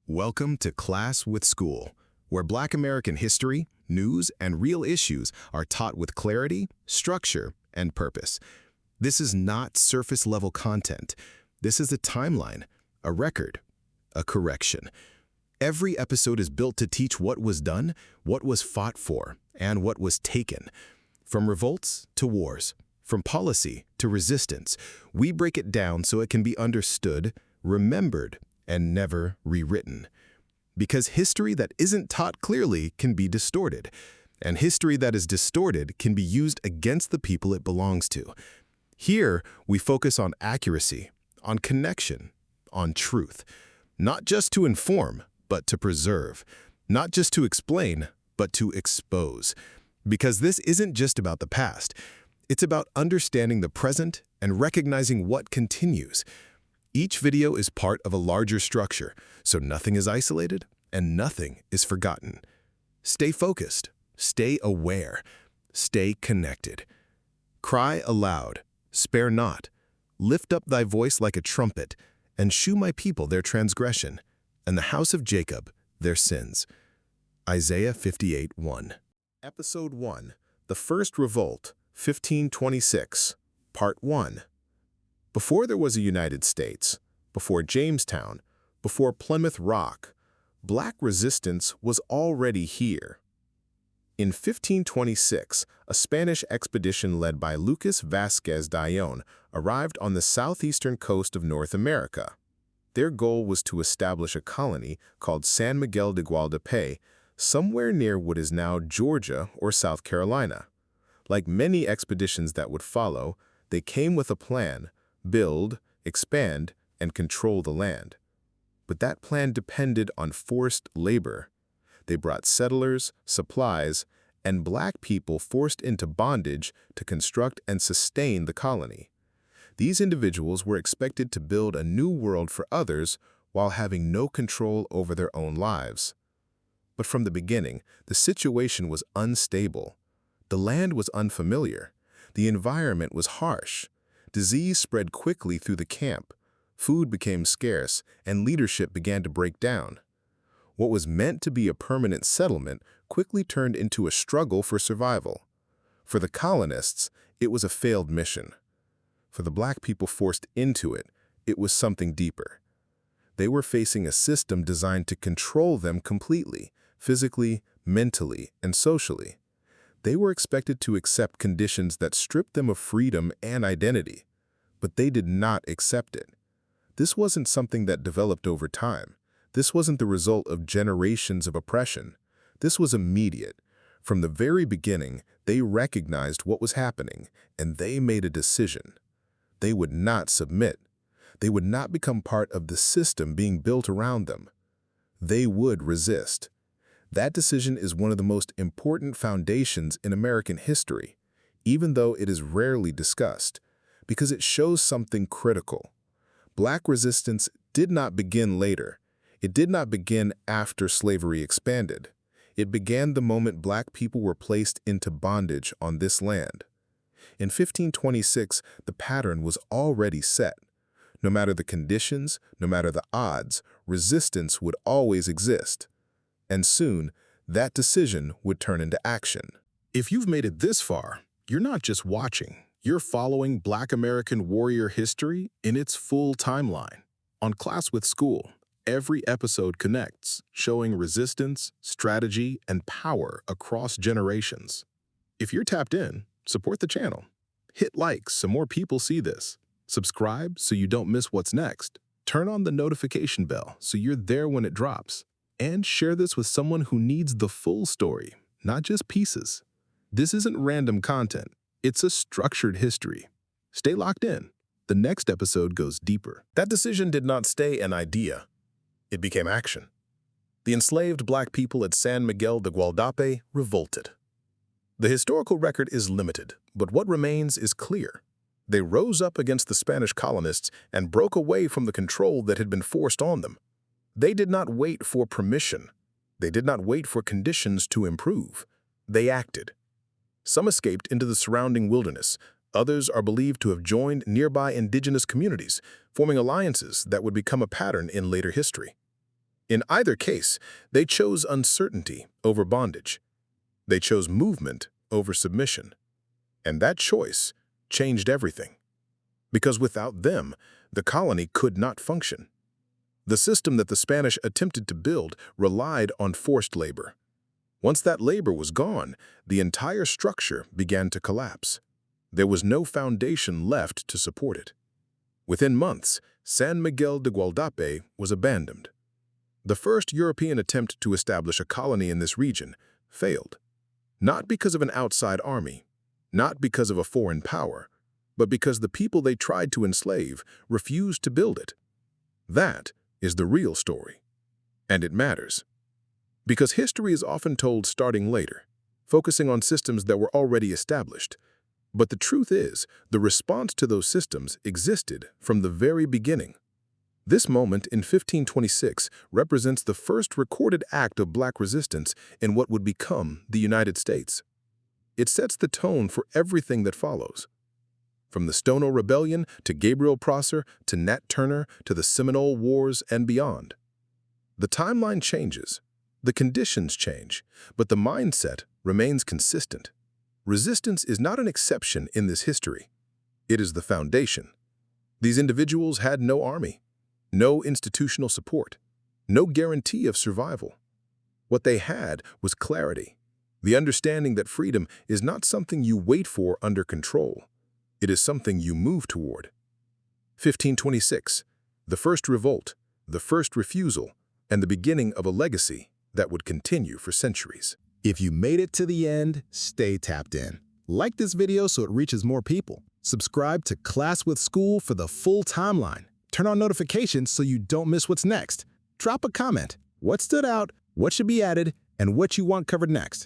Welcome to Class with School, where Black American history, news, and real issues are taught with clarity, structure, and purpose. This is not surface-level content. This is a timeline, a record, a correction. Every episode is built to teach what was done, what was fought for, and what was taken. From revolts to wars, from policy to resistance, we break it down so it can be understood, remembered, and never rewritten. Because history that isn't taught clearly can be distorted, and history that is distorted can be used against the people it belongs to. Here, we focus on accuracy, on connection, on truth. Not just to inform, but to preserve. Not just to explain, but to expose. Because this isn't just about the past. It's about understanding the present and recognizing what continues. Each video is part of a larger structure, so nothing is isolated and nothing is forgotten. Stay focused, stay aware, stay connected. Cry aloud, spare not. Lift up thy voice like a trumpet, and shew my people their transgression, and the house of Jacob their sins. Isaiah 58:1. Episode 1, The First Revolt, 1526, Part 1. Before there was a United States, before Jamestown, before Plymouth Rock, Black resistance was already here. In 1526, a Spanish expedition led by Lucas Vasquez Dayón arrived on the southeastern coast of North America. Their goal was to establish a colony called San Miguel de Gualdape, somewhere near what is now Georgia or South Carolina. Like many expeditions that would follow, they came with a plan: build, expand, and control the land. But that plan depended on forced labor. They brought settlers, supplies, and Black people forced into bondage to construct and sustain the colony. These individuals were expected to build a new world for others while having no control over their own lives. But from the beginning, the situation was unstable. The land was unfamiliar. The environment was harsh. Disease spread quickly through the camp, food became scarce, and leadership began to break down. What was meant to be a permanent settlement quickly turned into a struggle for survival. For the colonists, it was a failed mission. For the Black people forced into it, it was something deeper. They were facing a system designed to control them completely, physically, mentally, and socially. They were expected to accept conditions that stripped them of freedom and identity, but they did not accept it. This wasn't something that developed over time. This wasn't the result of generations of oppression. This was immediate. From the very beginning, they recognized what was happening, and they made a decision. They would not submit. They would not become part of the system being built around them. They would resist. That decision is one of the most important foundations in American history, even though it is rarely discussed, because it shows something critical. Black resistance did not begin later. It did not begin after slavery expanded. It began the moment Black people were placed into bondage on this land. In 1526, the pattern was already set. No matter the conditions, no matter the odds, resistance would always exist. And soon, that decision would turn into action. If you've made it this far, you're not just watching. You're following Black American warrior history in its full timeline. On Class with School, every episode connects, showing resistance, strategy, and power across generations. If you're tapped in, support the channel. Hit like so more people see this. Subscribe so you don't miss what's next. Turn on the notification bell so you're there when it drops. And share this with someone who needs the full story, not just pieces. This isn't random content. It's a structured history. Stay locked in. The next episode goes deeper. That decision did not stay an idea. It became action. The enslaved Black people at San Miguel de Gualdape revolted. The historical record is limited, but what remains is clear. They rose up against the Spanish colonists and broke away from the control that had been forced on them. They did not wait for permission. They did not wait for conditions to improve. They acted. Some escaped into the surrounding wilderness. Others are believed to have joined nearby indigenous communities, forming alliances that would become a pattern in later history. In either case, they chose uncertainty over bondage. They chose movement over submission. And that choice changed everything. Because without them, the colony could not function. The system that the Spanish attempted to build relied on forced labor. Once that labor was gone, the entire structure began to collapse. There was no foundation left to support it. Within months, San Miguel de Gualdape was abandoned. The first European attempt to establish a colony in this region failed. Not because of an outside army, not because of a foreign power, but because the people they tried to enslave refused to build it. That is the real story. And it matters. Because history is often told starting later, focusing on systems that were already established. But the truth is, the response to those systems existed from the very beginning. This moment in 1526 represents the first recorded act of Black resistance in what would become the United States. It sets the tone for everything that follows. From the Stono Rebellion to Gabriel Prosser to Nat Turner to the Seminole Wars and beyond. The timeline changes, the conditions change, but the mindset remains consistent. Resistance is not an exception in this history. It is the foundation. These individuals had no army, no institutional support, no guarantee of survival. What they had was clarity, the understanding that freedom is not something you wait for under control. It is something you move toward. 1526, the first revolt, the first refusal, and the beginning of a legacy that would continue for centuries. If you made it to the end, stay tapped in. Like this video so it reaches more people. Subscribe to Class with School for the full timeline. Turn on notifications so you don't miss what's next. Drop a comment. What stood out, what should be added, and what you want covered next.